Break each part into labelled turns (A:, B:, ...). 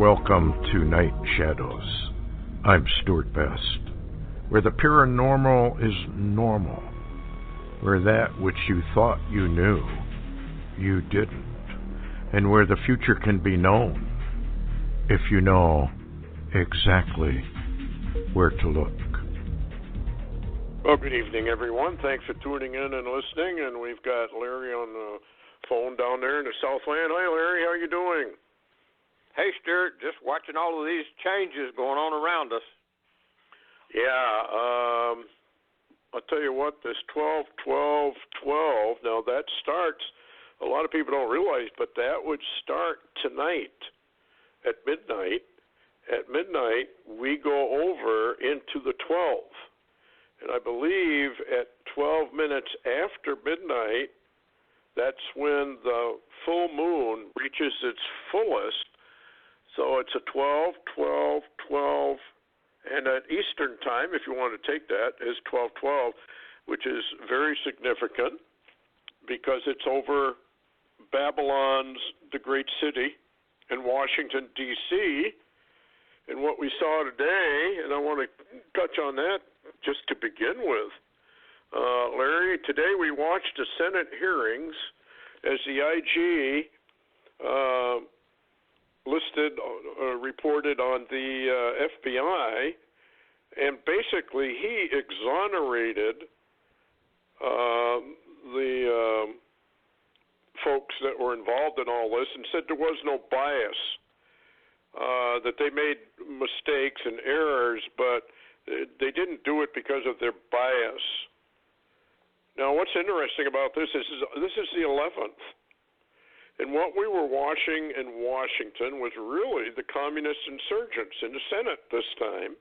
A: Welcome to Night Shadows. I'm Stewart Best, where the paranormal is normal, where that which you thought you knew, you didn't, and where the future can be known if you know exactly where to look.
B: Well, good evening, everyone. Thanks for tuning in and listening. And we've got Larry on the phone down there in the Southland. Hi, Larry. How you doing?
C: Hey, Stewart. Just watching all of these changes going on around us.
B: Yeah. I'll tell you what, this 12-12-12, now that starts, a lot of people don't realize, but that would start tonight at midnight. At midnight, we go over into the 12. And I believe at 12 minutes after midnight, that's when the full moon reaches its fullest. So it's a 12-12-12. And at Eastern time, if you want to take that, is 12-12, which is very significant because it's over Babylon's, the great city, in Washington, D.C. And what we saw today, and I want to touch on that just to begin with. Larry, today we watched the Senate hearings as the IG reported on the FBI, and basically he exonerated the folks that were involved in all this and said there was no bias, that they made mistakes and errors, but they didn't do it because of their bias. Now, what's interesting about this is the 11th. And what we were watching in Washington was really the communist insurgents in the Senate this time.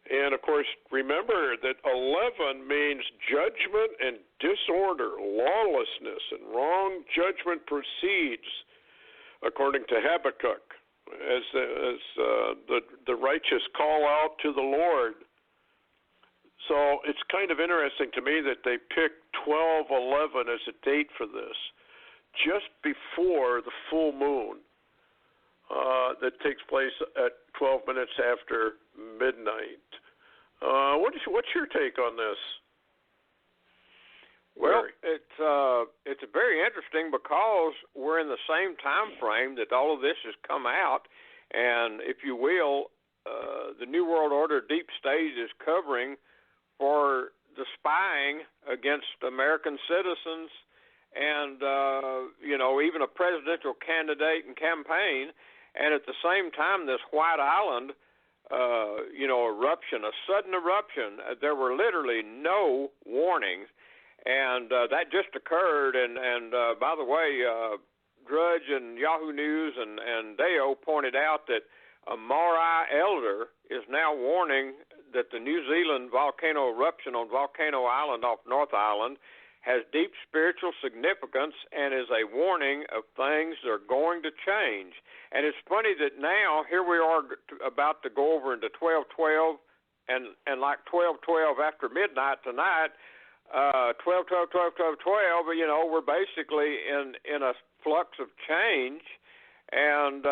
B: And, of course, remember that 11 means judgment and disorder, lawlessness, and wrong judgment proceeds, according to Habakkuk, as the righteous call out to the Lord. So it's kind of interesting to me that they picked 12/11 as a date for this, just before the full moon that takes place at 12 minutes after midnight. What's your take on this?
C: Well, it's very interesting because we're in the same time frame that all of this has come out, and if you will, the New World Order deep state is covering for the spying against American citizens and, even a presidential candidate and campaign. And at the same time, this White Island, eruption, a sudden eruption, there were literally no warnings. And that just occurred. And by the way, Drudge and Yahoo News and Deo pointed out that a Maori elder is now warning that the New Zealand volcano eruption on Volcano Island off North Island has deep spiritual significance and is a warning of things that are going to change. And it's funny that now, here we are about to go over into 12-12, and like 12-12 after midnight tonight, 12-12-12-12-12, we're basically in a flux of change, and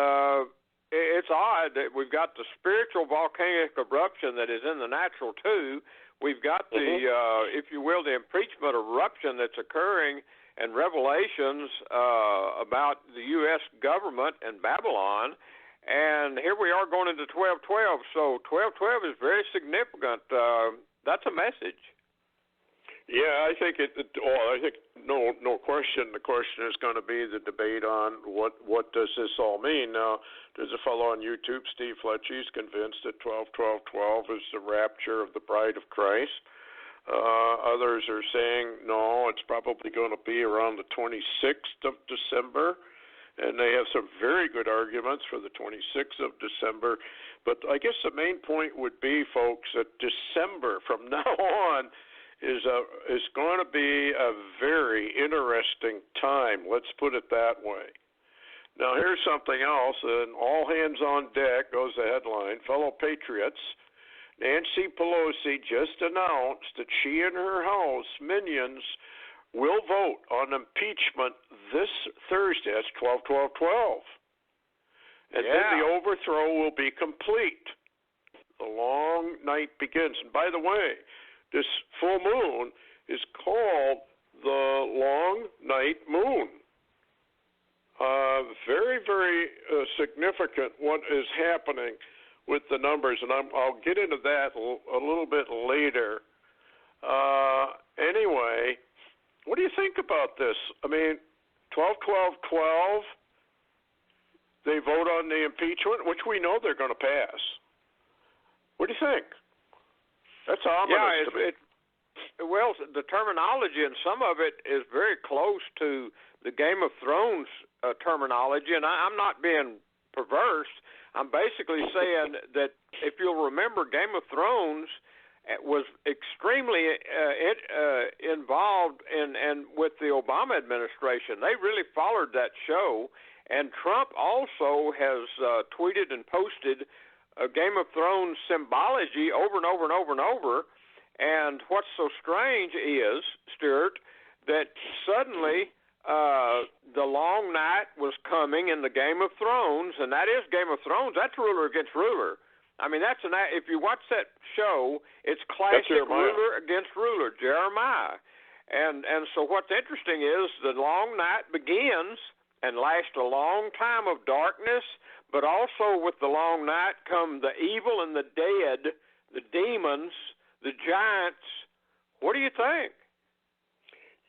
C: it's odd that we've got the spiritual volcanic eruption that is in the natural too. We've got the, if you will, the impeachment eruption that's occurring and revelations about the U.S. government and Babylon. And here we are going into 12-12. So 12-12 is very significant. That's a message.
B: Yeah, I think no question. The question is going to be the debate on what does this all mean. Now, there's a fellow on YouTube, Steve Fletch. He's convinced that 12-12-12 is the rapture of the bride of Christ. Others are saying no, it's probably going to be around the 26th of December, and they have some very good arguments for the 26th of December. But I guess the main point would be, folks, that December from now on is going to be a very interesting time. Let's put it that way. Now, here's something else, and all hands on deck goes the headline. Fellow patriots, Nancy Pelosi just announced that she and her House minions will vote on impeachment this Thursday. That's 12-12-12. And then the overthrow will be complete. The long night begins. And by the way, this full moon is called the long night moon. Very, very significant what is happening with the numbers, and I'll get into that a little bit later. Anyway, what do you think about this? I mean, 12-12-12, they vote on the impeachment, which we know they're going to pass. What do you think? That's ominous to me.
C: Well, the terminology and some of it is very close to the Game of Thrones terminology, and I'm not being perverse. I'm basically saying that if you'll remember, Game of Thrones was extremely involved in with the Obama administration. They really followed that show, and Trump also has tweeted and posted Game of Thrones symbology over and over and over and over. And what's so strange is, Stewart, that suddenly the long night was coming in the Game of Thrones, and that is Game of Thrones. That's ruler against ruler. I mean, if you watch that show, it's classic ruler against ruler, Jeremiah. And so what's interesting is the long night begins and lasts a long time of darkness, but also with the long night come the evil and the dead, the demons, the giants. What do you think?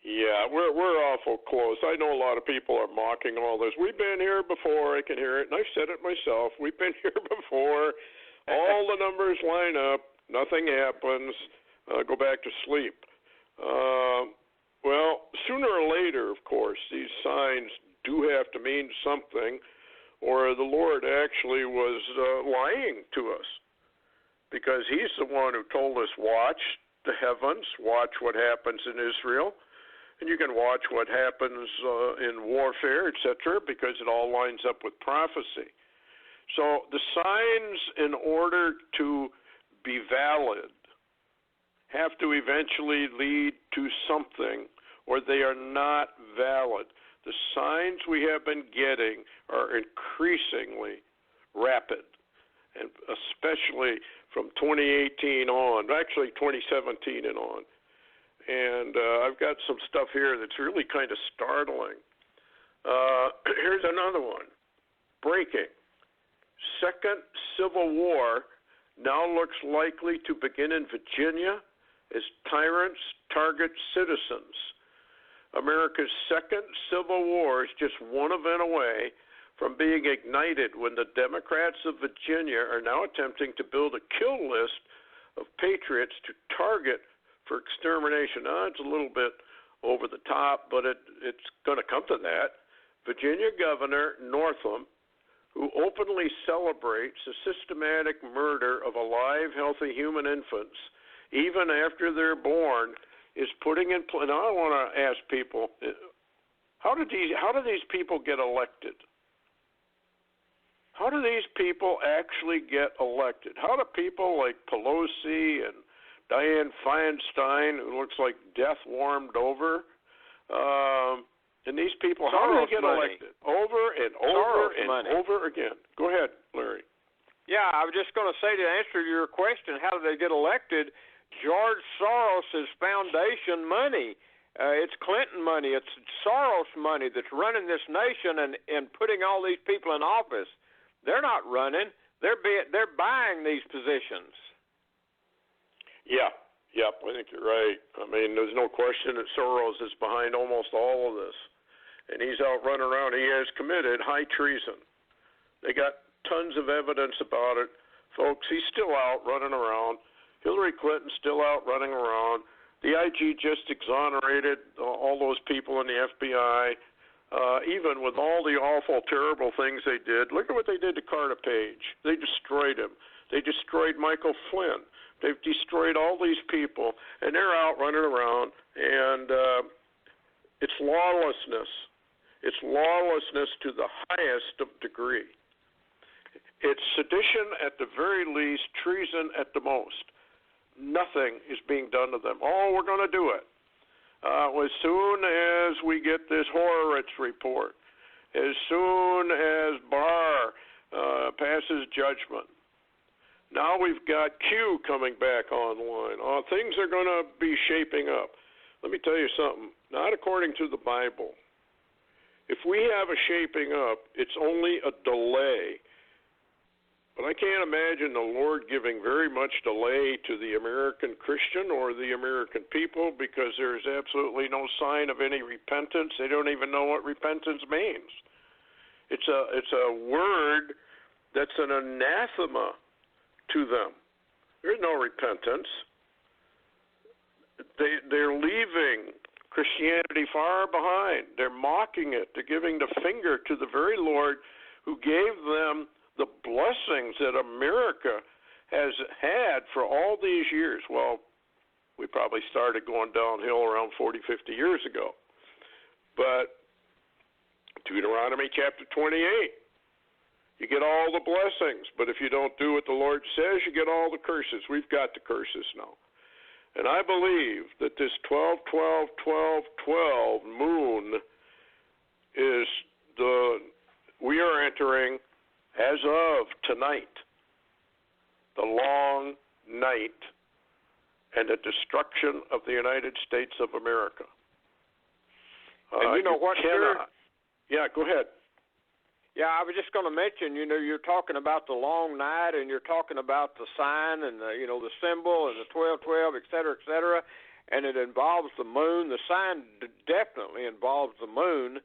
B: Yeah, we're awful close. I know a lot of people are mocking all this. We've been here before. I can hear it, and I've said it myself. We've been here before. All the numbers line up. Nothing happens. Go back to sleep. Well, sooner or later, of course, these signs do have to mean something, or the Lord actually was lying to us, because he's the one who told us, watch the heavens, watch what happens in Israel, and you can watch what happens in warfare, etc., because it all lines up with prophecy. So the signs, in order to be valid, have to eventually lead to something, or they are not valid. The signs we have been getting are increasingly rapid, and especially from 2018 on, actually 2017 and on. And I've got some stuff here that's really kind of startling. Here's another one. Breaking. Second Civil War now looks likely to begin in Virginia as tyrants target citizens. America's second Civil War is just one event away from being ignited when the Democrats of Virginia are now attempting to build a kill list of patriots to target for extermination. Now, it's a little bit over the top, but it's going to come to that. Virginia Governor Northam, who openly celebrates the systematic murder of alive, healthy human infants, even after they're born, is putting in place. Now, I want to ask people, how do these people get elected? How do these people actually get elected? How do people like Pelosi and Dianne Feinstein, who looks like death warmed over, and these people, how do they get elected? Over and over and over again. Go ahead, Larry.
C: Yeah, I was just going to say, to answer your question, how do they get elected? George Soros' foundation money. It's Clinton money. It's Soros money that's running this nation and putting all these people in office. They're not running. They're buying these positions.
B: Yeah. Yep, I think you're right. I mean, there's no question that Soros is behind almost all of this. And he's out running around. He has committed high treason. They got tons of evidence about it. Folks, he's still out running around. Hillary Clinton's still out running around. The IG just exonerated all those people in the FBI, even with all the awful, terrible things they did. Look at what they did to Carter Page. They destroyed him. They destroyed Michael Flynn. They've destroyed all these people, and they're out running around, and it's lawlessness. It's lawlessness to the highest degree. It's sedition at the very least, treason at the most. Nothing is being done to them. Oh, we're going to do it. As soon as we get this Horowitz report, as soon as Barr passes judgment. Now we've got Q coming back online. Things are going to be shaping up. Let me tell you something. Not according to the Bible. If we have a shaping up, it's only a delay. But I can't imagine the Lord giving very much delay to the American Christian or the American people, because there's absolutely no sign of any repentance. They don't even know what repentance means. It's a word that's an anathema to them. There's no repentance. They're leaving Christianity far behind. They're mocking it. They're giving the finger to the very Lord who gave them the blessings that America has had for all these years. Well, we probably started going downhill around 40, 50 years ago. But Deuteronomy chapter 28, you get all the blessings. But if you don't do what the Lord says, you get all the curses. We've got the curses now. And I believe that this 12-12-12-12 moon is we are entering, as of tonight, the long night and the destruction of the United States of America.
C: And you know what, Stewart?
B: Yeah, go ahead.
C: Yeah, I was just going to mention, you're talking about the long night, and you're talking about the sign and the symbol and the 12-12, et cetera, and it involves the moon. The sign definitely involves the moon.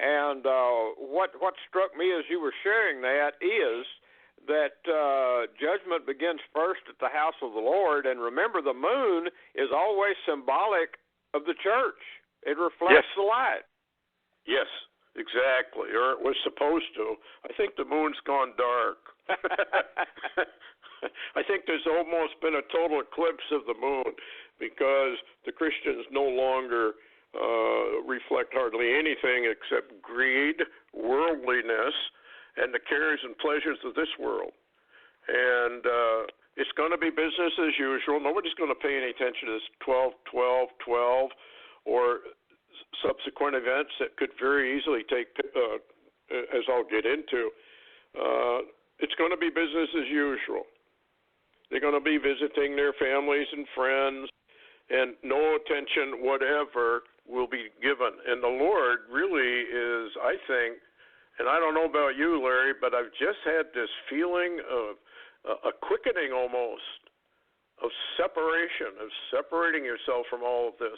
C: And what struck me as you were sharing that is that judgment begins first at the house of the Lord. And remember, the moon is always symbolic of the church. It reflects the light.
B: Yes, exactly. Or it was supposed to. I think the moon's gone dark. I think there's almost been a total eclipse of the moon, because the Christians no longer reflect hardly anything except greed, worldliness, and the cares and pleasures of this world. And it's going to be business as usual. Nobody's going to pay any attention to this 12-12-12 or subsequent events that could very easily take, as I'll get into. It's going to be business as usual. They're going to be visiting their families and friends, and no attention whatever will be given. And the Lord really is, I think, and I don't know about you, Larry, but I've just had this feeling of a quickening almost of separation, of separating yourself from all of this.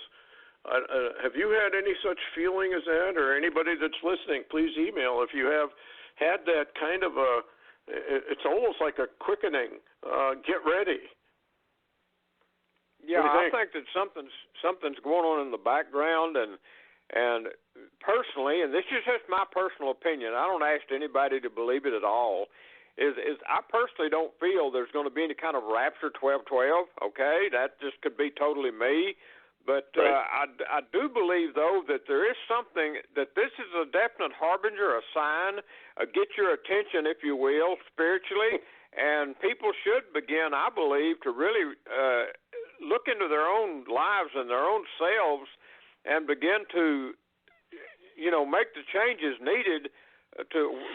B: Have you had any such feeling as that? Or anybody that's listening, please email if you have had that kind of it's almost like a quickening. Get ready.
C: Yeah, I think that something's going on in the background, and personally, and this is just my personal opinion, I don't ask anybody to believe it at all, is I personally don't feel there's going to be any kind of rapture 12-12, okay? That just could be totally me. But I do believe, though, that there is something, that this is a definite harbinger, a sign, get your attention, if you will, spiritually, and people should begin, I believe, to really look into their own lives and their own selves and begin to, make the changes needed.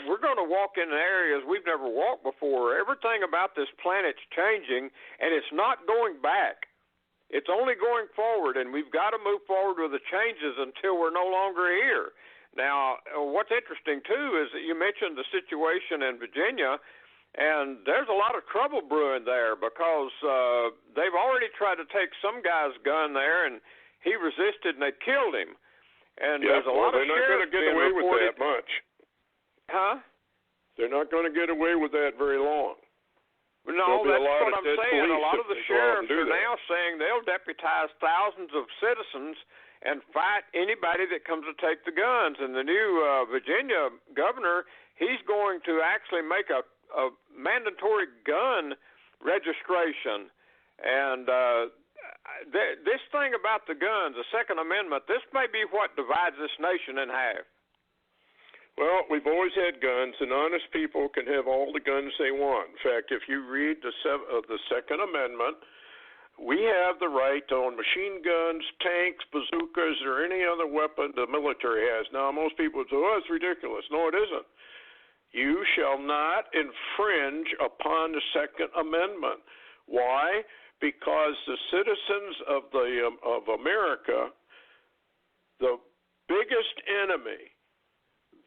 C: We're going to walk in areas we've never walked before. Everything about this planet's changing, and it's not going back. It's only going forward, and we've got to move forward with the changes until we're no longer here. Now, what's interesting, too, is that you mentioned the situation in Virginia, and there's a lot of trouble brewing there because they've already tried to take some guy's gun there, and he resisted, and they killed him. And there's a lot of sheriffs being reported. They're not going to get away with that much. Huh?
B: They're not going to get away with that very long.
C: No, that's what I'm saying. A lot of the sheriffs are now saying they'll deputize thousands of citizens and fight anybody that comes to take the guns. And the new Virginia governor, he's going to actually make a mandatory gun registration. And this thing about the guns, the Second Amendment, this may be what divides this nation in half.
B: Well, we've always had guns, and honest people can have all the guns they want. In fact, if you read the Second Amendment, we have the right to own machine guns, tanks, bazookas, or any other weapon the military has. Now, most people say, oh, it's ridiculous. No, it isn't. You shall not infringe upon the Second Amendment. Why? Because the citizens of America, the biggest enemy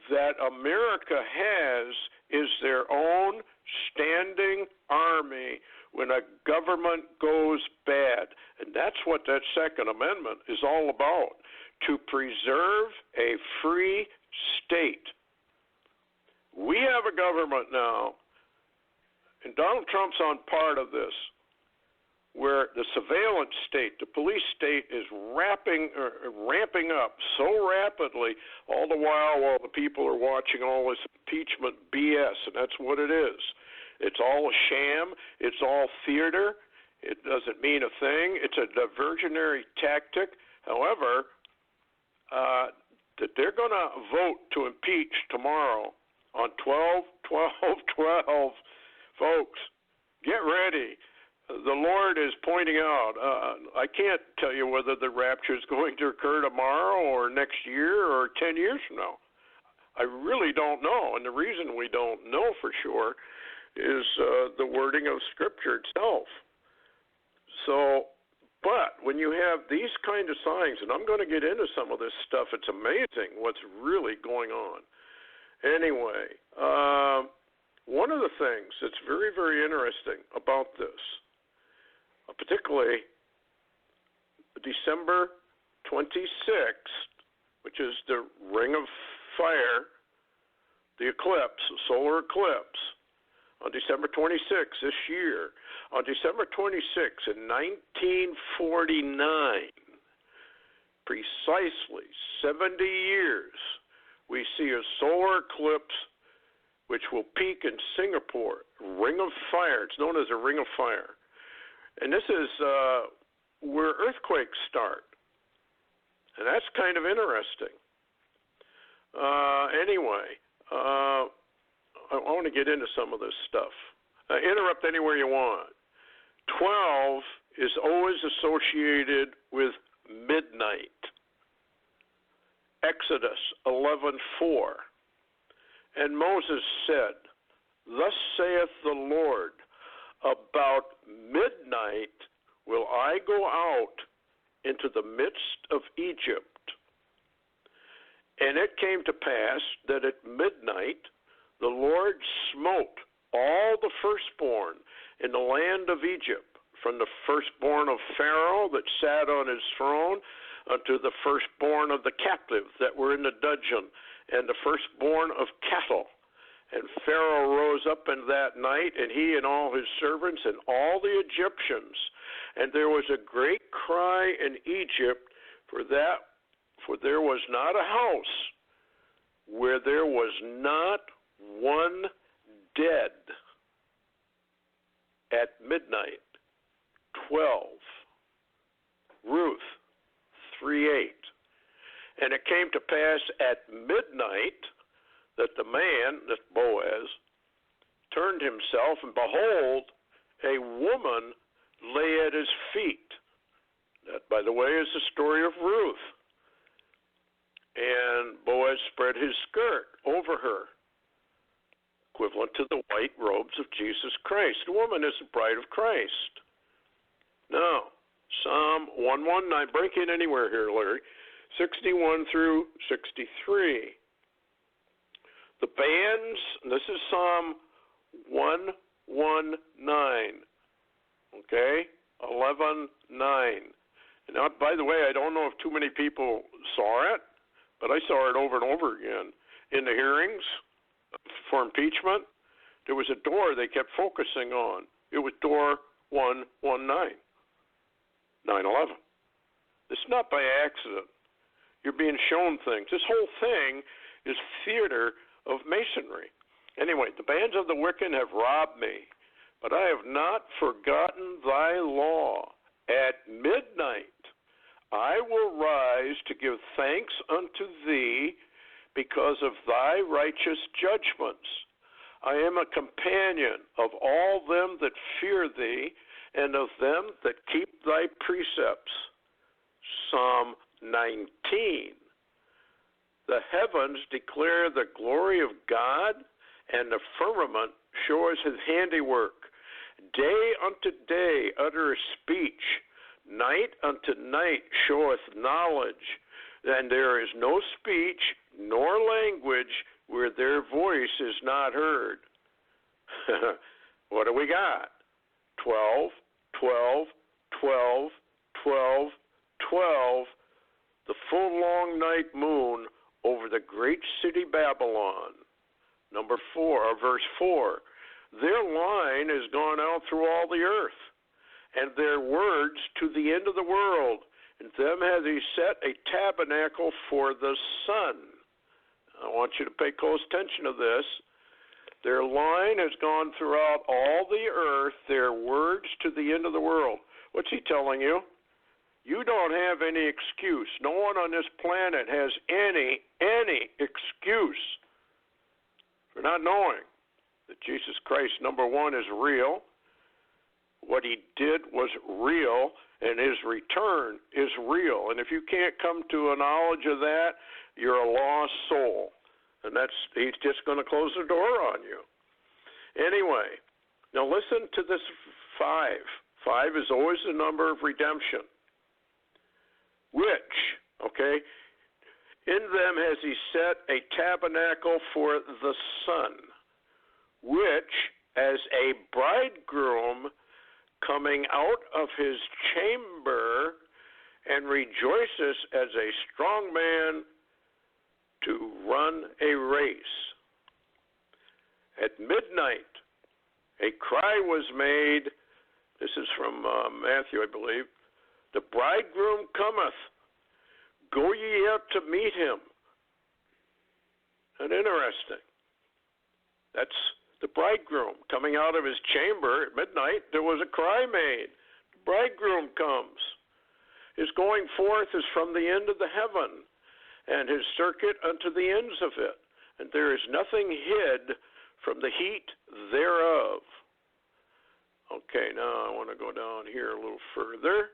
B: that America has is their own standing army when a government goes bad. And that's what that Second Amendment is all about, to preserve a free state. We have a government now, and Donald Trump's on part of this, where the surveillance state, the police state, is ramping up so rapidly, all the while the people are watching all this impeachment BS, and that's what it is. It's all a sham. It's all theater. It doesn't mean a thing. It's a diversionary tactic. However, that they're going to vote to impeach tomorrow on 12/12/12. Folks, get ready. The Lord is pointing out, I can't tell you whether the rapture is going to occur tomorrow or next year or 10 years from now. I really don't know. And the reason we don't know for sure is the wording of Scripture itself. So, but when you have these kind of signs, and I'm going to get into some of this stuff, it's amazing what's really going on. Anyway, one of the things that's very, very interesting about this, particularly December 26th, which is the Ring of Fire, the eclipse, solar eclipse, on December 26th this year. On December 26th in 1949, precisely 70 years, we see a solar eclipse which will peak in Singapore, Ring of Fire. It's known as a Ring of Fire. And this is where earthquakes start. And that's kind of interesting. Anyway, I want to get into some of this stuff. Interrupt anywhere you want. 12 is always associated with midnight. Exodus 11:4. And Moses said, "Thus saith the Lord, about midnight will I go out into the midst of Egypt." And it came to pass that at midnight the Lord smote all the firstborn in the land of Egypt, from the firstborn of Pharaoh that sat on his throne unto the firstborn of the captives that were in the dungeon, and the firstborn of cattle. And Pharaoh rose up in that night, and he and all his servants and all the Egyptians. And there was a great cry in Egypt, for there was not a house where there was not one dead at midnight. 12. Ruth 3:8. And it came to pass at midnight that the man, that Boaz, turned himself, and behold, a woman lay at his feet. That, by the way, is the story of Ruth. And Boaz spread his skirt over her, equivalent to the white robes of Jesus Christ. The woman is the bride of Christ. Now, Psalm 119, break in anywhere here, Larry, 61 through 63. The bands, this is Psalm 119, okay, 11:9. And now, by the way, I don't know if too many people saw it, but I saw it over and over again. In the hearings for impeachment, there was a door they kept focusing on. It was door 119, 9/11. It's not by accident. You're being shown things. This whole thing is theater of masonry. Anyway, the bands of the wicked have robbed me, but I have not forgotten thy law. At midnight I will rise to give thanks unto thee because of thy righteous judgments. I am a companion of all them that fear thee, and of them that keep thy precepts. Psalm 19. The heavens declare the glory of God, and the firmament showeth his handiwork. Day unto day uttereth speech, night unto night showeth knowledge. And there is no speech nor language where their voice is not heard. What do we got? 12, 12, 12, 12, 12, the full long night moon over the great city Babylon. Number 4, verse 4, their line has gone out through all the earth, and their words to the end of the world. And them hath he set a tabernacle for the sun. I want you to pay close attention to this. Their line has gone throughout all the earth, their words to the end of the world. What's he telling you? You don't have any excuse. No one on this planet has any excuse for not knowing that Jesus Christ, number one, is real. What he did was real, and his return is real. And if you can't come to a knowledge of that, you're a lost soul. And he's just going to close the door on you. Anyway, now listen to this 5. 5 is always the number of redemption. Which, okay, in them has he set a tabernacle for the sun, which as a bridegroom coming out of his chamber and rejoices as a strong man to run a race. At midnight, a cry was made. This is from Matthew, I believe. The bridegroom cometh. Go ye up to meet him. And interesting. That's the bridegroom coming out of his chamber at midnight. There was a cry made. The bridegroom comes. His going forth is from the end of the heaven, and his circuit unto the ends of it. And there is nothing hid from the heat thereof. Okay, now I want to go down here a little further.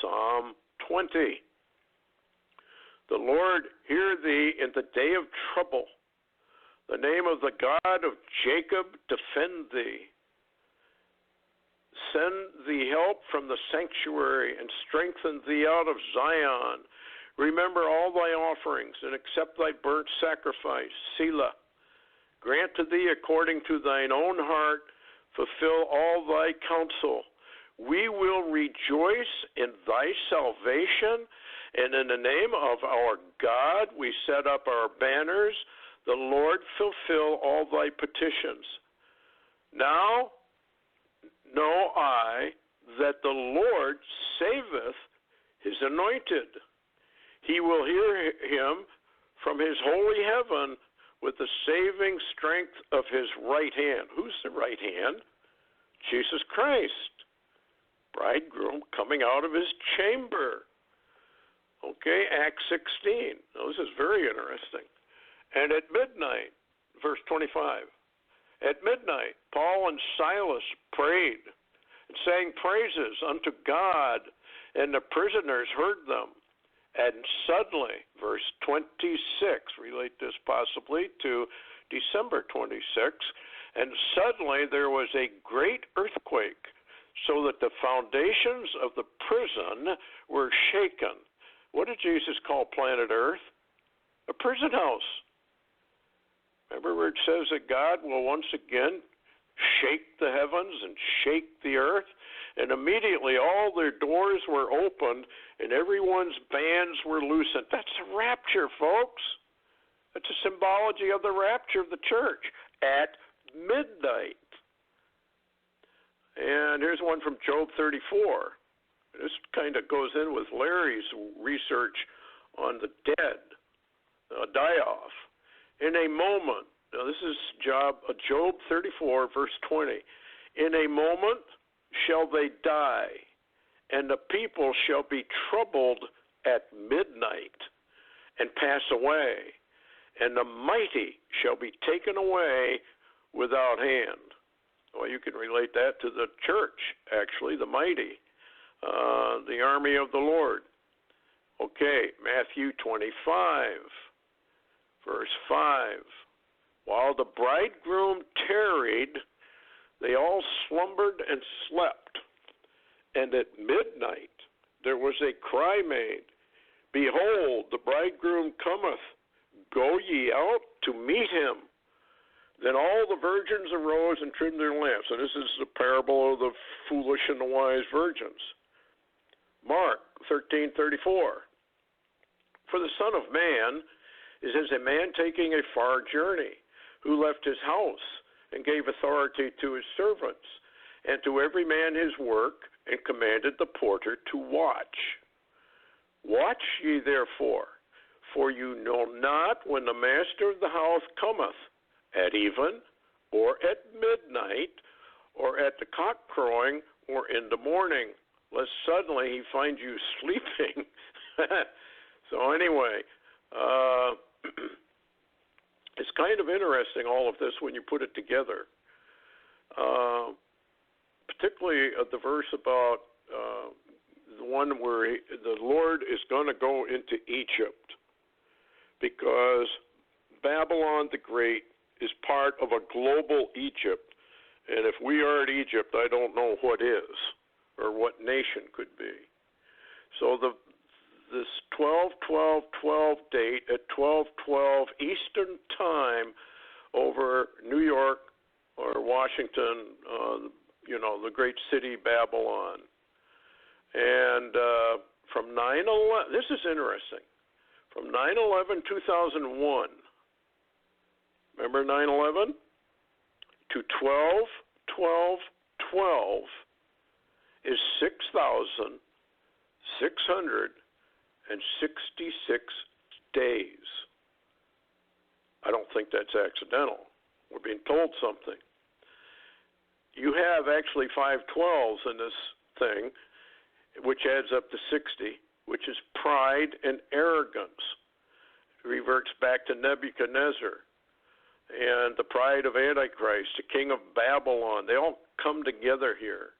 B: Psalm 20. The Lord hear thee in the day of trouble. The name of the God of Jacob defend thee. Send thee help from the sanctuary and strengthen thee out of Zion. Remember all thy offerings and accept thy burnt sacrifice. Selah. Grant to thee according to thine own heart. Fulfill all thy counsel. We will rejoice in thy salvation, and in the name of our God we set up our banners. The Lord fulfill all thy petitions. Now know I that the Lord saveth his anointed. He will hear him from his holy heaven with the saving strength of his right hand. Who's the right hand? Jesus Christ. Bridegroom coming out of his chamber. Okay, Acts 16. Now, this is very interesting. And at midnight, verse 25, at midnight, Paul and Silas prayed and sang praises unto God, and the prisoners heard them. And suddenly, verse 26, relate this possibly to December 26, and suddenly there was a great earthquake, so that the foundations of the prison were shaken. What did Jesus call planet Earth? A prison house. Remember where it says that God will once again shake the heavens and shake the earth? And immediately all their doors were opened and everyone's bands were loosened. That's the rapture, folks. That's a symbology of the rapture of the church at midnight. And here's one from Job 34. This kind of goes in with Larry's research on the dead, die-off. In a moment, now this is Job 34, verse 20. In a moment shall they die, and the people shall be troubled at midnight and pass away, and the mighty shall be taken away without hand. Well, you can relate that to the church, actually, the mighty, the army of the Lord. Okay, Matthew 25, verse 5. While the bridegroom tarried, they all slumbered and slept. And at midnight there was a cry made, Behold, the bridegroom cometh, go ye out to meet him. Then all the virgins arose and trimmed their lamps. And this is the parable of the foolish and the wise virgins. Mark 13:34. For the Son of Man is as a man taking a far journey, who left his house and gave authority to his servants, and to every man his work, and commanded the porter to watch. Watch ye therefore, for you know not when the master of the house cometh, at even, or at midnight, or at the cock crowing, or in the morning, lest suddenly he find you sleeping. So anyway, it's kind of interesting, all of this, when you put it together. Particularly the verse about the one where the Lord is going to go into Egypt, because Babylon the Great is part of a global Egypt, and if we are at Egypt, I don't know what is, or what nation could be. So this 12-12-12 date at 12:12 Eastern Time over New York or Washington, the great city Babylon. And from 9/11, this is interesting, from 9/11 2001, remember 9/11, to 12-12-12 is 6,666 days. I don't think that's accidental. We're being told something. You have actually 5 12s in this thing, which adds up to 60, which is pride and arrogance. It reverts back to Nebuchadnezzar and the pride of Antichrist, the king of Babylon. They all come together here.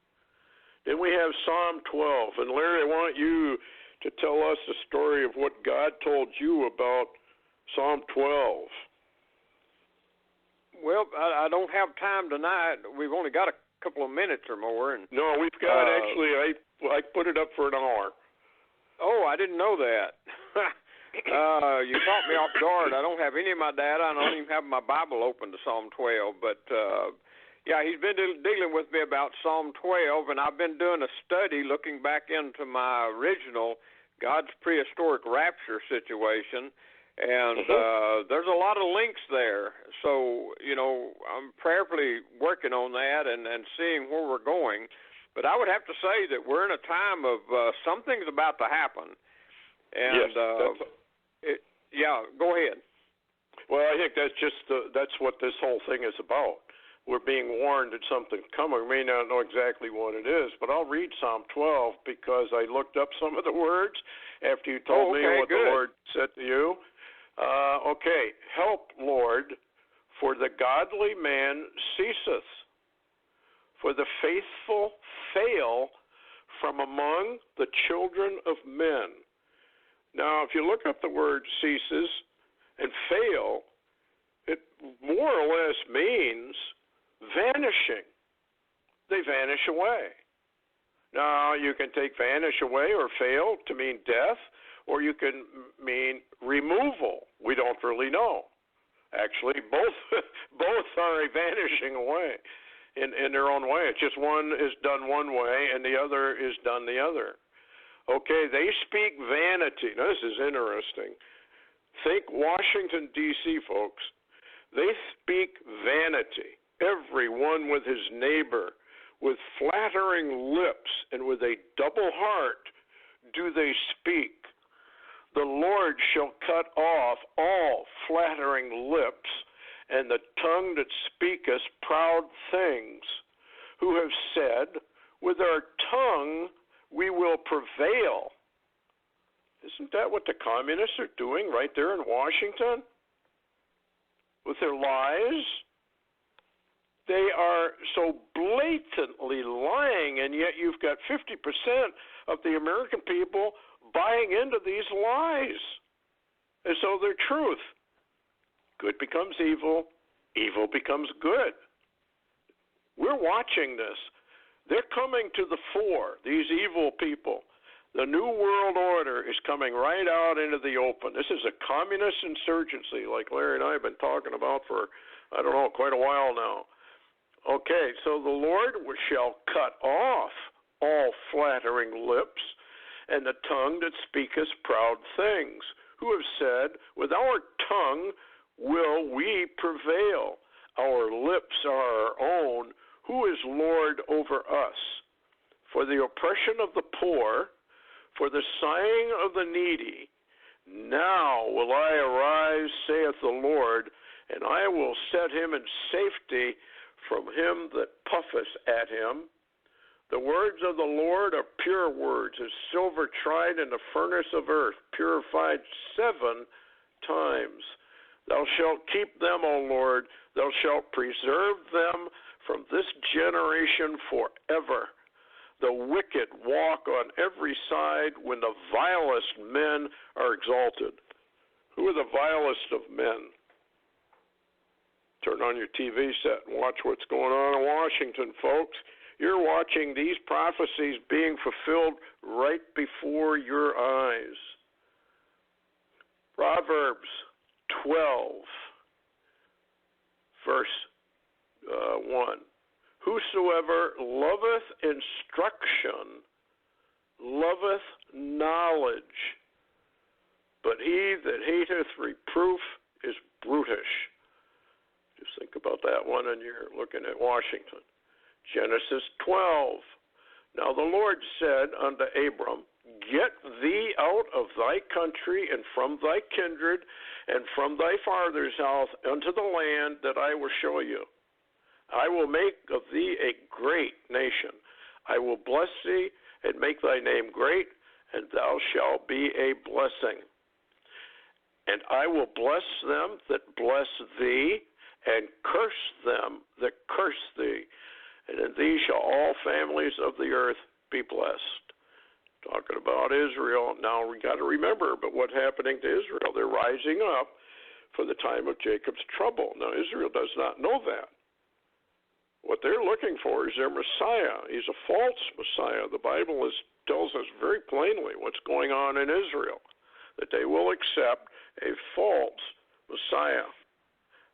B: Then we have Psalm 12. And Larry, I want you to tell us the story of what God told you about Psalm 12.
C: Well, I don't have time tonight. We've only got a couple of minutes or more. And
B: no, we've got actually, I put it up for an hour.
C: Oh, I didn't know that. You caught me off guard. I don't have any of my data. I don't even have my Bible open to Psalm 12. But, yeah, he's been dealing with me about Psalm 12, and I've been doing a study looking back into my original God's prehistoric rapture situation. And there's a lot of links there. So, I'm prayerfully working on that and seeing where we're going. But I would have to say that we're in a time of something's about to happen. And,
B: yes,
C: go ahead.
B: Well, I think that's what this whole thing is about. We're being warned that something's coming. We may not know exactly what it is, but I'll read Psalm 12 because I looked up some of the words after you told me what the Lord said to you. Okay, help, Lord, for the godly man ceaseth, for the faithful fail from among the children of men. Now, if you look up the word ceases and fail, it more or less means vanishing. They vanish away. Now, you can take vanish away or fail to mean death, or you can mean removal. We don't really know. Actually, both are a vanishing away in their own way. It's just one is done one way and the other is done the other. Okay, they speak vanity. Now, this is interesting. Think Washington, D.C., folks. They speak vanity, every one with his neighbor, with flattering lips and with a double heart do they speak. The Lord shall cut off all flattering lips and the tongue that speaketh proud things, who have said, with our tongue we will prevail. Isn't that what the communists are doing right there in Washington? With their lies? They are so blatantly lying, and yet you've got 50% of the American people buying into these lies as though they're truth. Good becomes evil, evil becomes good. We're watching this. They're coming to the fore, these evil people. The New World Order is coming right out into the open. This is a communist insurgency, like Larry and I have been talking about for, quite a while now. Okay, so the Lord shall cut off all flattering lips, and the tongue that speaketh proud things, who have said, with our tongue will we prevail. Our lips are our own. Who is Lord over us? For the oppression of the poor, for the sighing of the needy, now will I arise, saith the Lord, and I will set him in safety from him that puffeth at him. The words of the Lord are pure words, as silver tried in the furnace of earth, purified 7 times. Thou shalt keep them, O Lord, thou shalt preserve them from this generation forever. The wicked walk on every side when the vilest men are exalted. Who are the vilest of men? Turn on your TV set and watch what's going on in Washington, folks. You're watching these prophecies being fulfilled right before your eyes. Proverbs 12, verse 1. Whosoever loveth instruction loveth knowledge, but he that hateth reproof is brutish. Just think about that one, and you're looking at Washington. Genesis 12. Now the Lord said unto Abram, Get thee out of thy country and from thy kindred and from thy father's house unto the land that I will show you. I will make of thee a great nation. I will bless thee and make thy name great, and thou shalt be a blessing. And I will bless them that bless thee, and curse them that curse thee. And in thee shall all families of the earth be blessed. Talking about Israel. Now we got to remember, but what's happening to Israel? They're rising up for the time of Jacob's trouble. Now Israel does not know that. What they're looking for is their Messiah. He's a false Messiah. The Bible tells us very plainly what's going on in Israel, that they will accept a false Messiah.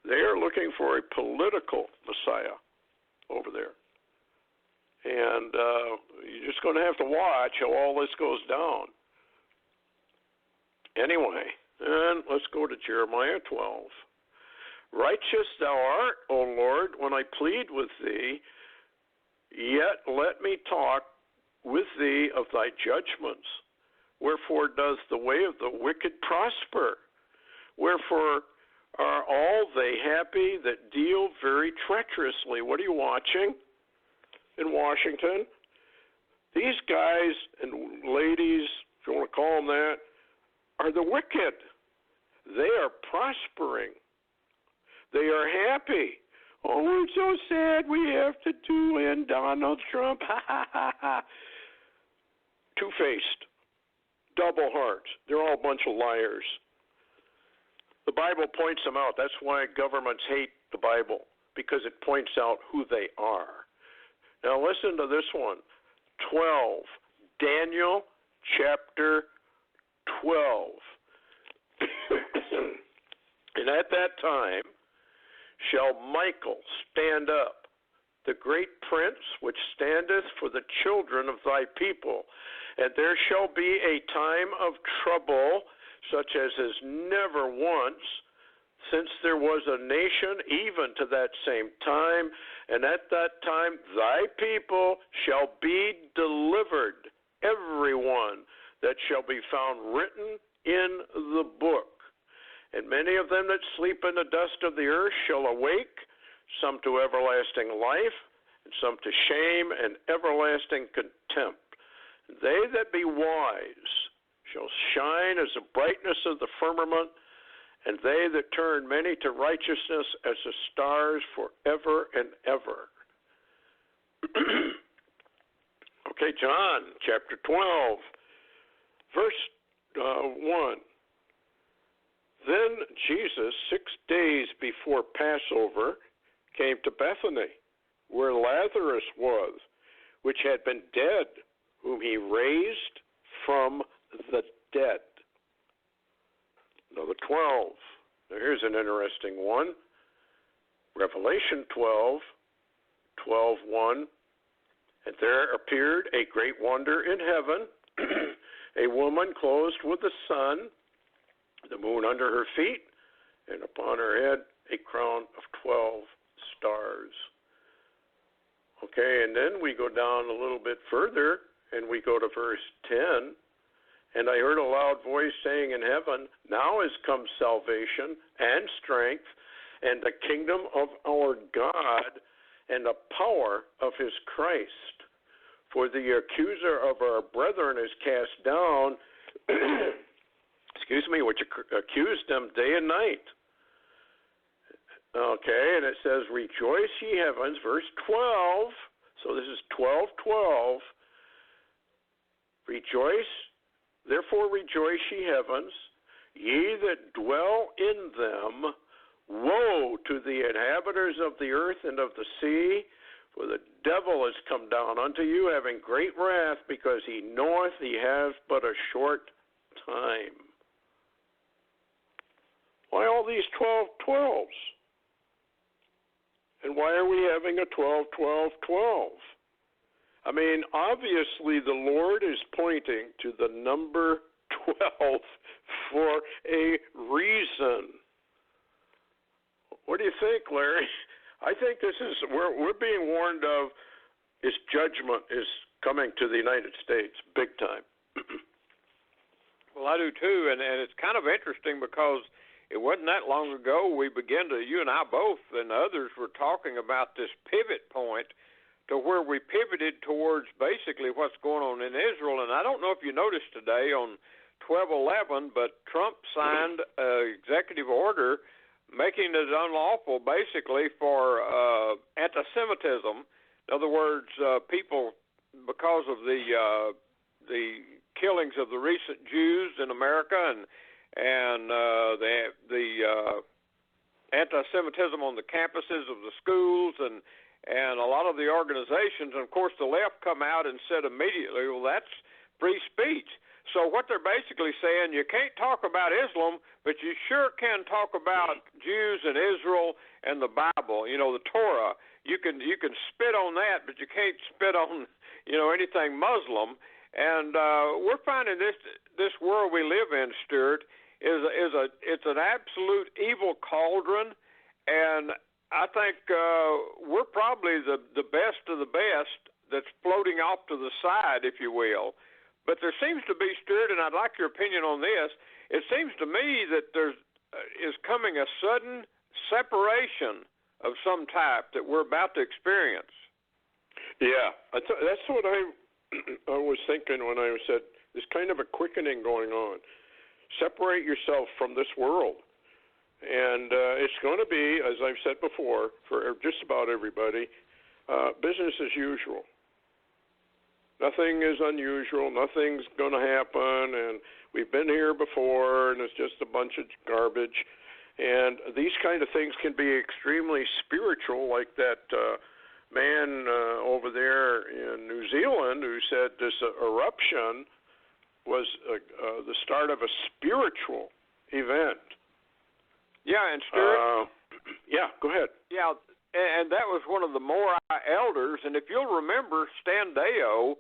B: They are looking for a political Messiah over there. And you're just going to have to watch how all this goes down. Anyway, and let's go to Jeremiah 12. Righteous thou art, O Lord, when I plead with thee, yet let me talk with thee of thy judgments. Wherefore does the way of the wicked prosper? Wherefore are all they happy that deal very treacherously? What are you watching in Washington? These guys and ladies, if you want to call them that, are the wicked. They are prospering. They are happy. Oh, it's so sad we have to do in Donald Trump. Two-faced, double hearts. They're all a bunch of liars. The Bible points them out. That's why governments hate the Bible, because it points out who they are. Now listen to this one. 12. Daniel chapter 12. And at that time shall Michael stand up, the great prince which standeth for the children of thy people. And there shall be a time of trouble, such as is never once, since there was a nation, even to that same time. And at that time thy people shall be delivered, every one that shall be found written in the book. And many of them that sleep in the dust of the earth shall awake, some to everlasting life, and some to shame and everlasting contempt. They that be wise shall shine as the brightness of the firmament, and they that turn many to righteousness as the stars forever and ever. Okay, John chapter 12, verse 1. Then Jesus, 6 days before Passover, came to Bethany, where Lazarus was, which had been dead, whom he raised from the dead. Now the 12. Now here's an interesting one. Revelation 12, 12:1. And there appeared a great wonder in heaven, a woman clothed with the sun, the moon under her feet, and upon her head a crown of 12 stars. Okay, and then we go down a little bit further, and we go to verse 10. And I heard a loud voice saying in heaven, now is come salvation and strength, and the kingdom of our God, and the power of his Christ. For the accuser of our brethren is cast down, which accused them day and night. Okay, and it says, rejoice ye heavens, verse 12. So this is 12:12. Rejoice, therefore rejoice ye heavens, ye that dwell in them. Woe to the inhabitants of the earth and of the sea, for the devil is come down unto you, having great wrath, because he knoweth he has but a short time. Why all these 12:12s? And why are we having a 12-12-12? I mean, obviously the Lord is pointing to the number 12 for a reason. What do you think, Larry? I think this is, we're being warned of, is judgment is coming to the United States big time.
C: Well, I do too, and it's kind of interesting because it wasn't that long ago we began to, you and I both and others were talking about this pivot point to where we pivoted towards basically what's going on in Israel. And I don't know if you noticed today on 12/11, but Trump signed an executive order making it unlawful basically for antisemitism. In other words, people, because of the killings of the recent Jews in America and the anti-Semitism on the campuses of the schools and a lot of the organizations, and of course the left come out and said immediately, well, that's free speech. So what they're basically saying, you can't talk about Islam, but you sure can talk about Jews and Israel and the Bible, the Torah. You can spit on that, but you can't spit on, anything Muslim. And we're finding this world we live in, Stewart, it's an absolute evil cauldron, and I think we're probably the best of the best that's floating off to the side, if you will. But there seems to be, Stewart, and I'd like your opinion on this, it seems to me that there is coming a sudden separation of some type that we're about to experience.
B: Yeah, that's what I was thinking when I said there's kind of a quickening going on. Separate yourself from this world. And it's going to be, as I've said before, for just about everybody, business as usual. Nothing is unusual. Nothing's going to happen. And we've been here before, and it's just a bunch of garbage. And these kind of things can be extremely spiritual, like that man over there in New Zealand who said this eruption was the start of a spiritual event.
C: Yeah, and Stewart?
B: Yeah, go ahead.
C: Yeah, and that was one of the Morai elders. And if you'll remember, Stan Deo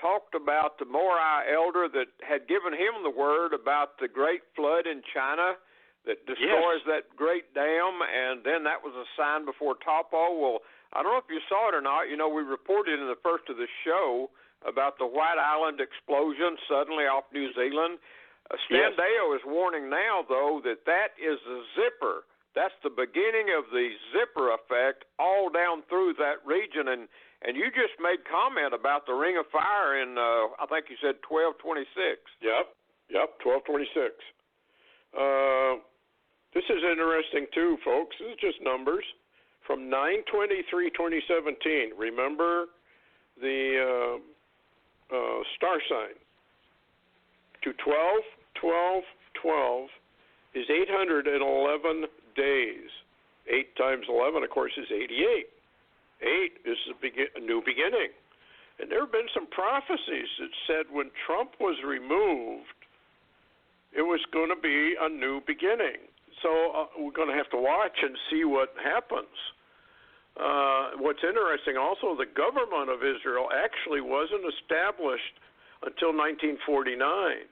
C: talked about the Morai elder that had given him the word about the great flood in China that destroys that great dam, and then that was a sign before Topo. Well, I don't know if you saw it or not. We reported in the first of the show about the White Island explosion suddenly off New Zealand. Stan Deo is warning now, though, that is a zipper. That's the beginning of the zipper effect all down through that region. And you just made comment about the Ring of Fire in, I think you said 1226.
B: Yep, 1226. This is interesting, too, folks. This is just numbers. From 9/23/2017, remember the star sign, to 12/12/12, is 811 days. 8 times 11, of course, is 88. 8 is a new beginning. And there have been some prophecies that said when Trump was removed, it was going to be a new beginning. So we're going to have to watch and see what happens. What's interesting also, the government of Israel actually wasn't established until 1949,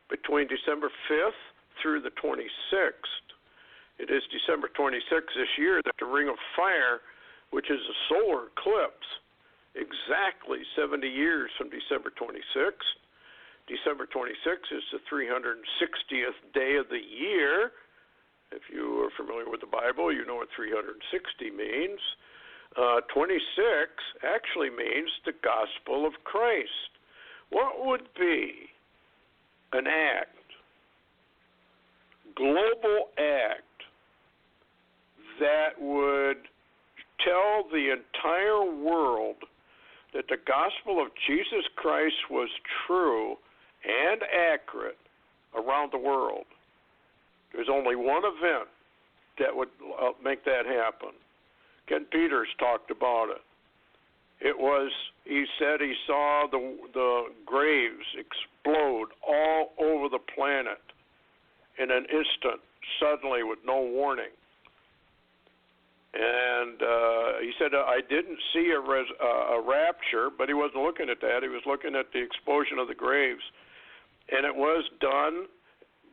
B: between December 5th through the 26th. It is December 26th this year that the Ring of Fire, which is a solar eclipse, exactly 70 years from December 26th. December 26th is the 360th day of the year. If you are familiar with the Bible, you know what 360 means. 26 actually means the gospel of Christ. What would be an act, global act, that would tell the entire world that the gospel of Jesus Christ was true and accurate around the world? There's only one event that would make that happen. Ken Peters talked about it. He said he saw the graves explode all over the planet in an instant, suddenly, with no warning. And he said, I didn't see a rapture, but he wasn't looking at that. He was looking at the explosion of the graves. And it was done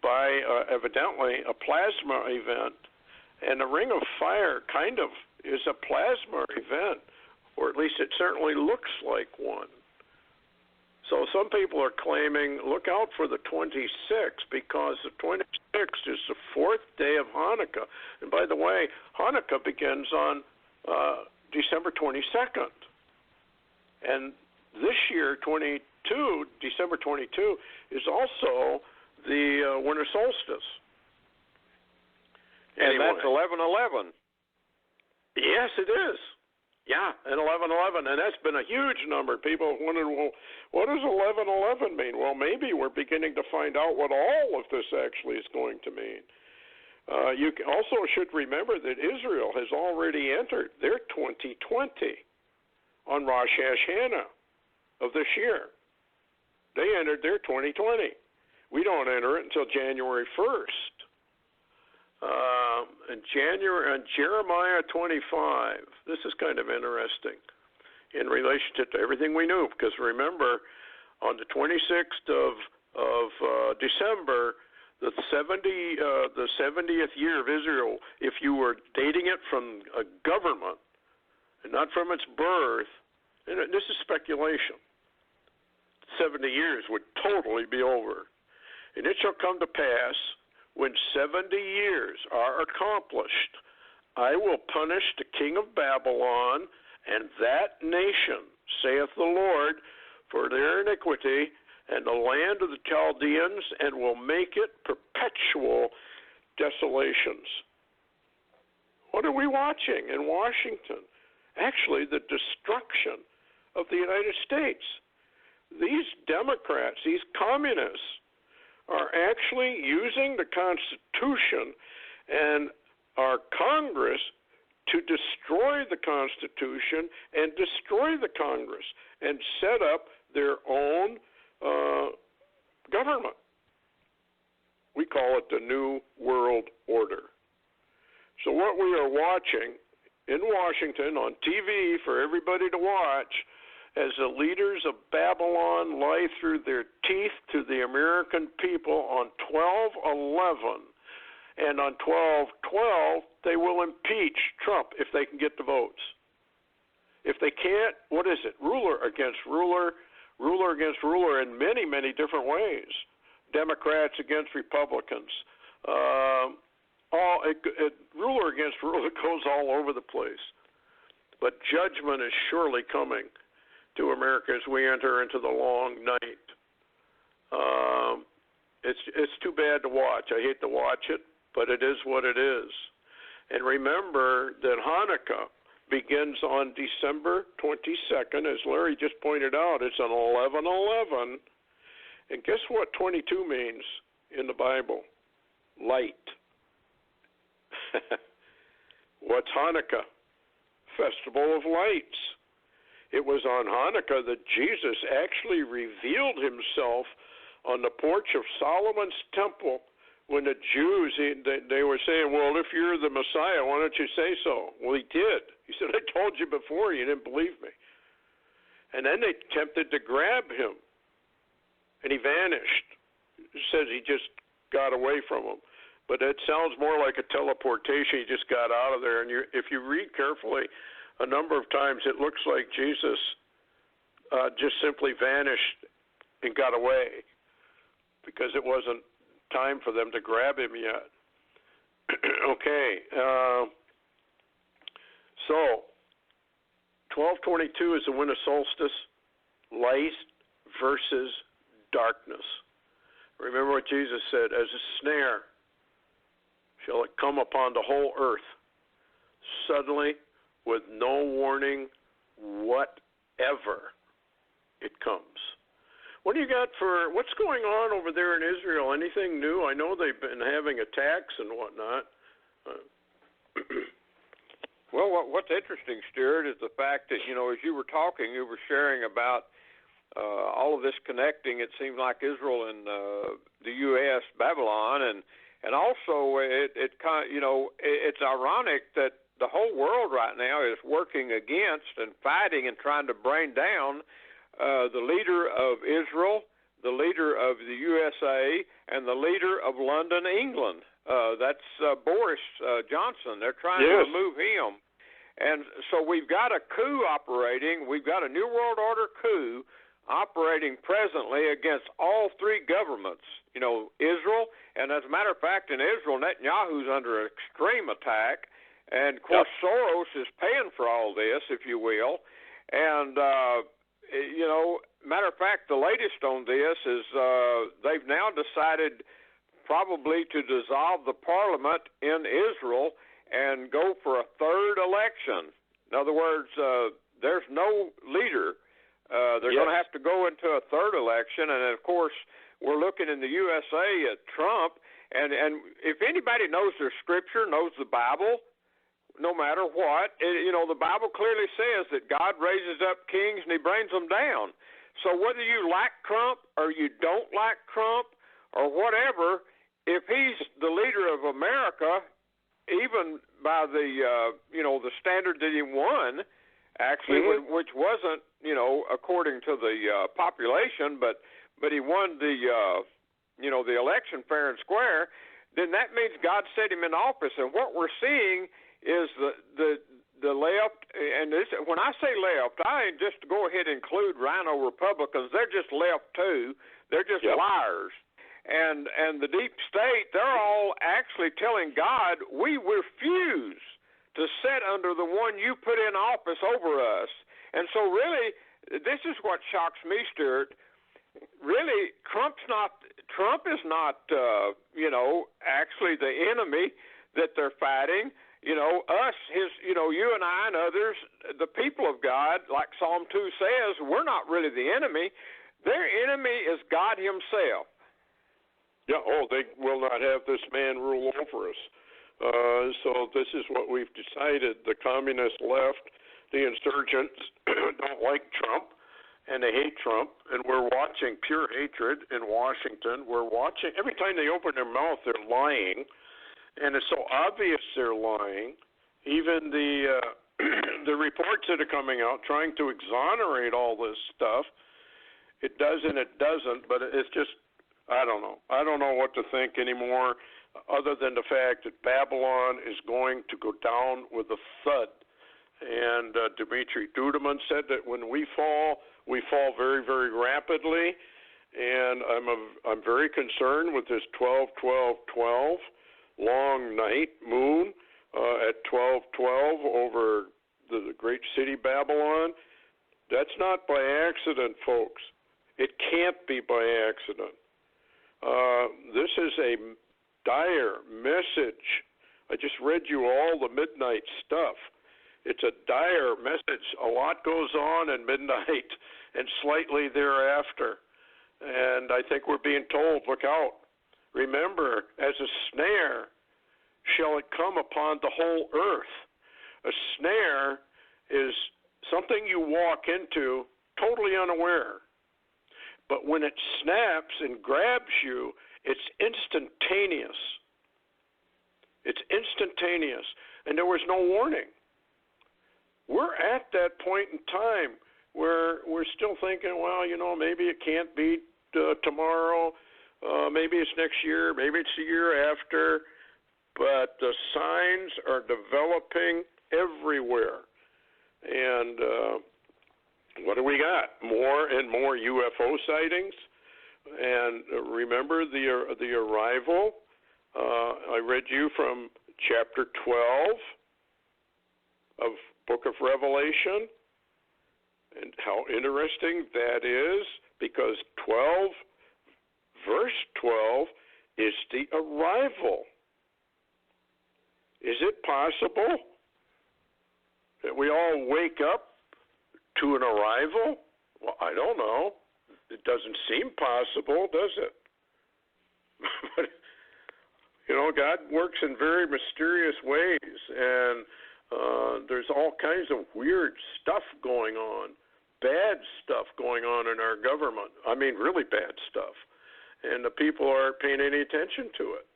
B: by, evidently, a plasma event. And the Ring of Fire kind of is a plasma event, or at least it certainly looks like one. So some people are claiming, look out for the 26th, because the 26th is the 4th day of Hanukkah. And by the way, Hanukkah begins on December 22nd. And this year, December 22, is also the winter solstice.
C: And that's 11/11.
B: Yes, it is. Yeah, and 11/11, and that's been a huge number. People wondered, well, what does 11/11 mean? Well, maybe we're beginning to find out what all of this actually is going to mean. You also should remember that Israel has already entered their 2020 on Rosh Hashanah of this year. They entered their 2020. We don't enter it until January 1st. In Jeremiah 25, this is kind of interesting in relationship to everything we knew, because remember, on the 26th of December, the 70th year of Israel, if you were dating it from a government and not from its birth, and this is speculation, 70 years would totally be over. And it shall come to pass, when 70 years are accomplished, I will punish the king of Babylon and that nation, saith the Lord, for their iniquity, and the land of the Chaldeans, and will make it perpetual desolations. What are we watching in Washington? Actually, the destruction of the United States. These Democrats, these communists, are actually using the Constitution and our Congress to destroy the Constitution and destroy the Congress and set up their own government. We call it the New World Order. So what we are watching in Washington on TV for everybody to watch, as the leaders of Babylon lie through their teeth to the American people on 12/11, and on 12/12 they will impeach Trump if they can get the votes. If they can't, what is it? Ruler against ruler, ruler against ruler in many, many different ways. Democrats against Republicans. Ruler against ruler goes all over the place. But judgment is surely coming to America as we enter into the long night. It's too bad to watch. I hate to watch it, but it is what it is. And remember that Hanukkah begins on December 22nd, as Larry just pointed out. It's on 11/11. And guess what 22 means in the Bible? light. What's Hanukkah? Festival of Lights. It was on Hanukkah that Jesus actually revealed himself on the porch of Solomon's temple when the Jews, they were saying, well, if you're the Messiah, why don't you say so? Well, he did. He said, I told you before, you didn't believe me. And then they attempted to grab him, and he vanished. It says he just got away from them. But it sounds more like a teleportation. He just got out of there. And if you read carefully, a number of times it looks like Jesus just simply vanished and got away because it wasn't time for them to grab him yet. Okay. So 12/22 is the winter solstice, light versus darkness. Remember what Jesus said, as a snare shall it come upon the whole earth, suddenly, with no warning whatever, it comes. What do you got for, what's going on over there in Israel? Anything new? I know they've been having attacks and whatnot.
C: Well, what's interesting, Stewart, is the fact that, as you were talking, you were sharing about all of this connecting, it seems like Israel and the U.S., Babylon, and also it kind of, it's ironic that the whole world right now is working against and fighting and trying to bring down the leader of Israel, the leader of the USA, and the leader of London, England. That's Boris Johnson. They're trying to remove him. And so we've got a coup operating. We've got a New World Order coup operating presently against all three governments, Israel. And as a matter of fact, in Israel, Netanyahu's under extreme attack. And, of course, Soros is paying for all this, if you will. And, matter of fact, the latest on this is they've now decided probably to dissolve the parliament in Israel and go for a third election. In other words, there's no leader. They're going to have to go into a third election. And, of course, we're looking in the USA at Trump. And if anybody knows their scripture, knows the Bible, no matter what, the Bible clearly says that God raises up kings and he brings them down. So whether you like Trump or you don't like Trump or whatever, if he's the leader of America, even by the the standard that he won, actually, which wasn't according to the population, but he won the the election fair and square, then that means God set him in office. And what we're seeing is the left, and this, when I say left, I ain't just go ahead and include Rhino Republicans. They're just left too. They're just liars. And the deep state, they're all actually telling God, we refuse to sit under the one you put in office over us. And so really, this is what shocks me, Stewart. Really, Trump is not actually the enemy that they're fighting. Us, you and I and others, the people of God, like Psalm 2 says, we're not really the enemy. Their enemy is God himself.
B: Yeah, they will not have this man rule over us. So this is what we've decided. The communist left, the insurgents don't like Trump, and they hate Trump, and we're watching pure hatred in Washington. We're watching, every time they open their mouth, they're lying, and it's so obvious they're lying. Even the reports that are coming out trying to exonerate all this stuff, it does and it doesn't, but it's just, I don't know. I don't know what to think anymore, other than the fact that Babylon is going to go down with a thud. And Dmitry Duduman said that when we fall very, very rapidly. And I'm very concerned with this 12-12-12 long night moon at 12-12 over the great city Babylon. That's not by accident, folks. It can't be by accident. This is a dire message. I just read you all the midnight stuff. It's a dire message. A lot goes on at midnight and slightly thereafter. And I think we're being told, look out. Remember, as a snare shall it come upon the whole earth. A snare is something you walk into totally unaware. But when it snaps and grabs you, it's instantaneous. It's instantaneous. And there was no warning. We're at that point in time where we're still thinking, well, maybe it can't be tomorrow. Maybe it's next year. Maybe it's the year after. But the signs are developing everywhere. And what do we got? More and more UFO sightings. And remember the arrival. I read you from chapter 12 of Book of Revelation, and how interesting that is, because verse 12 is the arrival. Is it possible that we all wake up to an arrival? Well, I don't know. It doesn't seem possible, does it? But, God works in very mysterious ways, and there's all kinds of weird stuff going on, bad stuff going on in our government. I mean, really bad stuff. And the people aren't paying any attention to it.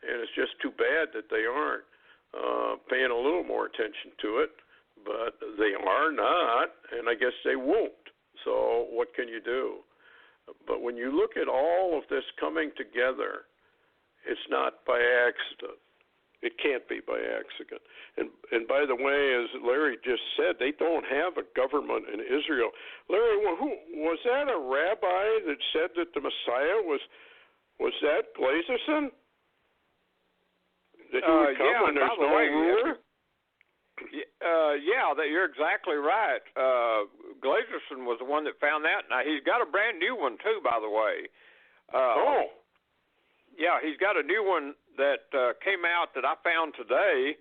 B: And it's just too bad that they aren't paying a little more attention to it. But they are not, and I guess they won't. So what can you do? But when you look at all of this coming together, it's not by accident. It can't be by accident. And by the way, as Larry just said, they don't have a government in Israel. Larry, who was that? A rabbi that said that the Messiah was that Glazerson? That he would come and there's no ruler?
C: You're exactly right. Glazerson was the one that found that. Now, he's got a brand new one, too, by the way. Yeah, he's got a new one that came out that I found today,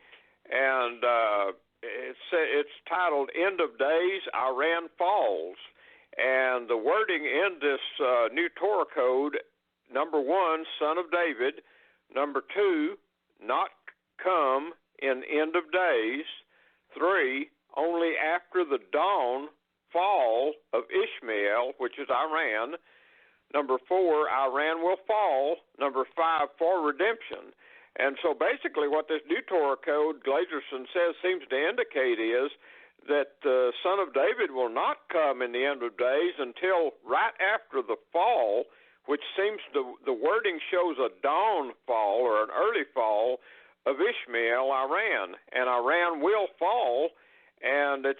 C: and it's titled End of Days, Iran Falls. And the wording in this new Torah code, number 1, Son of David, number 2, not come in end of days, 3, only after the dawn fall of Ishmael, which is Iran, number 4, Iran will fall, number 5, for redemption. And so basically what this new Torah code, Glazerson says, seems to indicate is that the Son of David will not come in the end of days until right after the fall, which seems the wording shows a dawn fall or an early fall of Ishmael, Iran. And Iran will fall, and it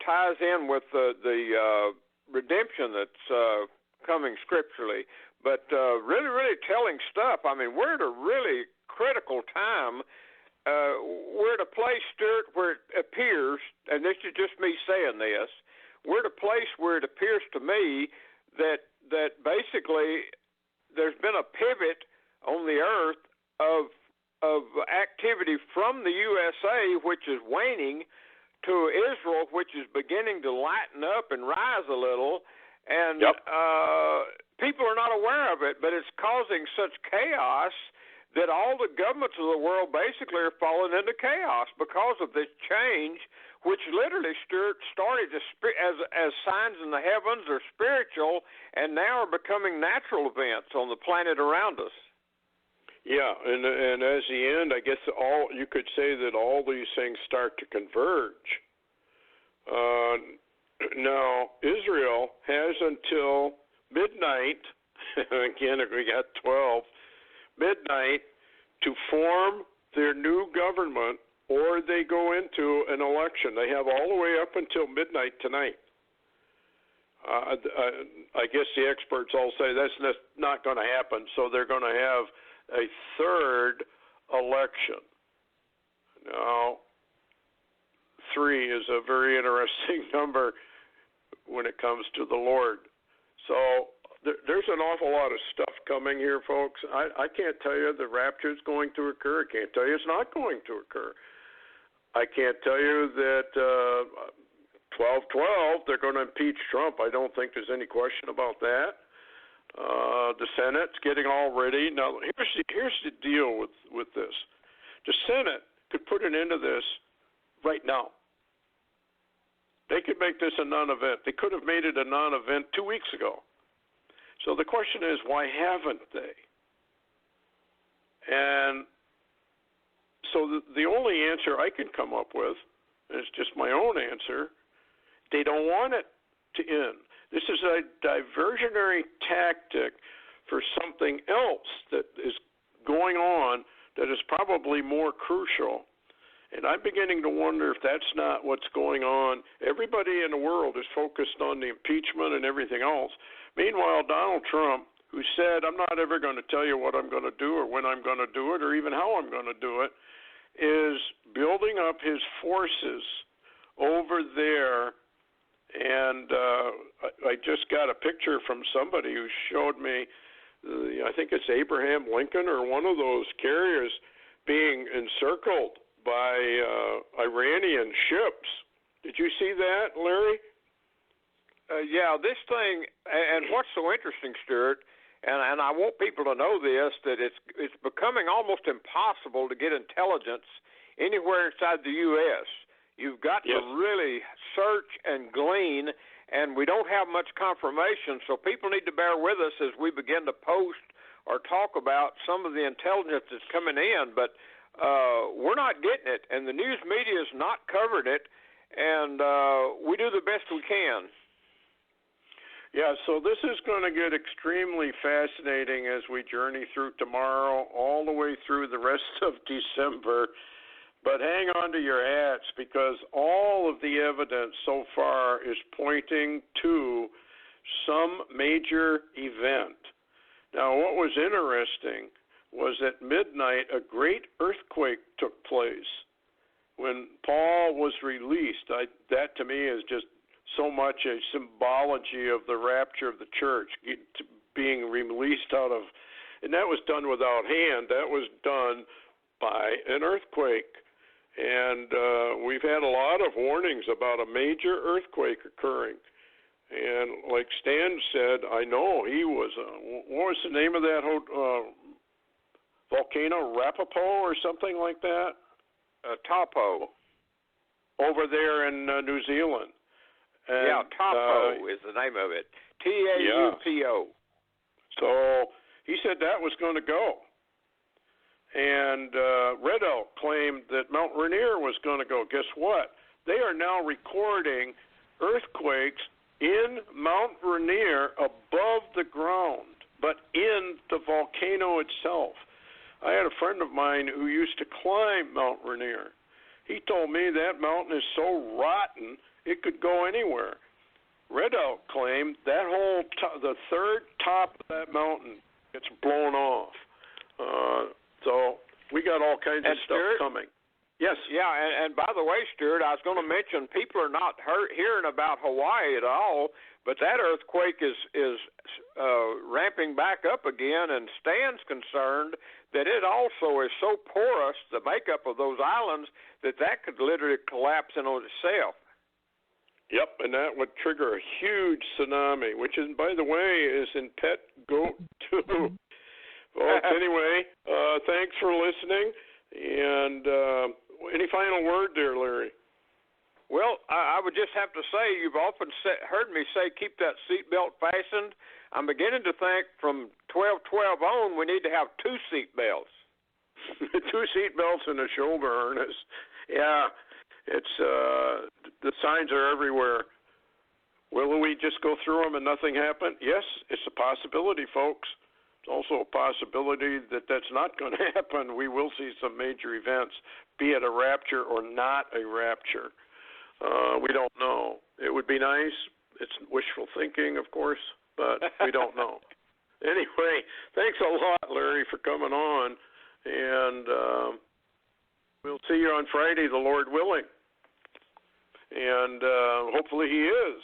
C: ties in with the redemption that's coming scripturally. But really, really telling stuff. I mean, we're at a really critical time. We're at a place, Stewart, where it appears, and this is just me saying this, we're at a place where it appears to me that basically there's been a pivot on the earth of activity from the USA, which is waning, to Israel, which is beginning to lighten up and rise a little. And people are not aware of it, but it's causing such chaos that all the governments of the world basically are falling into chaos because of this change, which literally started as signs in the heavens or spiritual, and now are becoming natural events on the planet around us.
B: Yeah, and as the end, I guess you could say that all these things start to converge. Now, Israel has until midnight, again, we got 12, midnight, to form their new government, or they go into an election. They have all the way up until midnight tonight. I guess the experts all say that's not going to happen, so they're going to have a third election. Now, 3 is a very interesting number when it comes to the Lord. So there's an awful lot of stuff coming here, folks. I can't tell you the rapture is going to occur. I can't tell you it's not going to occur. I can't tell you that 12/12, they're going to impeach Trump. I don't think there's any question about that. The Senate's getting all ready. Now, here's the deal with this. The Senate could put an end to this right now. They could make this a non-event. They could have made it a non-event 2 weeks ago. So the question is, why haven't they? And so the only answer I can come up with, and it's just my own answer, they don't want it to end. This is a diversionary tactic for something else that is going on that is probably more crucial. And I'm beginning to wonder if that's not what's going on. Everybody in the world is focused on the impeachment and everything else. Meanwhile, Donald Trump, who said, I'm not ever going to tell you what I'm going to do or when I'm going to do it or even how I'm going to do it, is building up his forces over there. And I just got a picture from somebody who showed me, I think it's Abraham Lincoln or one of those carriers being encircled by Iranian ships. Did you see that, Larry?
C: Yeah, this thing, and what's so interesting, Stewart, and I want people to know this, that it's becoming almost impossible to get intelligence anywhere inside the U.S. You've got to really search and glean, and we don't have much confirmation, so people need to bear with us as we begin to post or talk about some of the intelligence that's coming in, but we're not getting it, and the news media has not covered it, and we do the best we can.
B: Yeah, so this is going to get extremely fascinating as we journey through tomorrow all the way through the rest of December. But hang on to your hats, because all of the evidence so far is pointing to some major event. Now, what was interesting was at midnight a great earthquake took place. When Paul was released, that to me is just so much a symbology of the rapture of the church being released out of, and that was done without hand. That was done by an earthquake. And we've had a lot of warnings about a major earthquake occurring. And like Stan said, I know he was, what was the name of that volcano, Rapapo or something like that?
C: Taupo.
B: Over there in New Zealand. And,
C: Taupo is the name of it. Taupo.
B: So he said that was going to go. And Red Elk claimed that Mount Rainier was going to go. Guess what? They are now recording earthquakes in Mount Rainier above the ground, but in the volcano itself. I had a friend of mine who used to climb Mount Rainier. He told me that mountain is so rotten it could go anywhere. Red Elk claimed that the third top of that mountain gets blown off. So we got all kinds of stuff coming. Yes.
C: Yeah, and by the way, Stewart, I was going to mention people are not hearing about Hawaii at all, but that earthquake is ramping back up again, and Stan's concerned that it also is so porous, the makeup of those islands, that could literally collapse in on itself.
B: Yep, and that would trigger a huge tsunami, which is, by the way, is in Pet Goat 2. Well, anyway, thanks for listening. And any final word there, Larry?
C: Well, I would just have to say, you've often heard me say, keep that seatbelt fastened. I'm beginning to think from 12:12 on, we need to have 2 seatbelts.
B: 2 seatbelts and a shoulder harness. Yeah, it's the signs are everywhere. Will we just go through them and nothing happen? Yes, it's a possibility, folks. Also a possibility that that's not going to happen. We will see some major events, be it a rapture or not a rapture. We don't know. It would be nice. It's wishful thinking, of course, but we don't know. Anyway, thanks a lot, Larry, for coming on, and we'll see you on Friday, the Lord willing. And hopefully he is.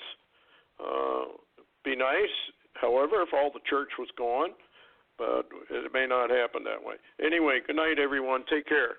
B: Be nice, however, if all the church was gone. But it may not happen that way. Anyway, good night, everyone. Take care.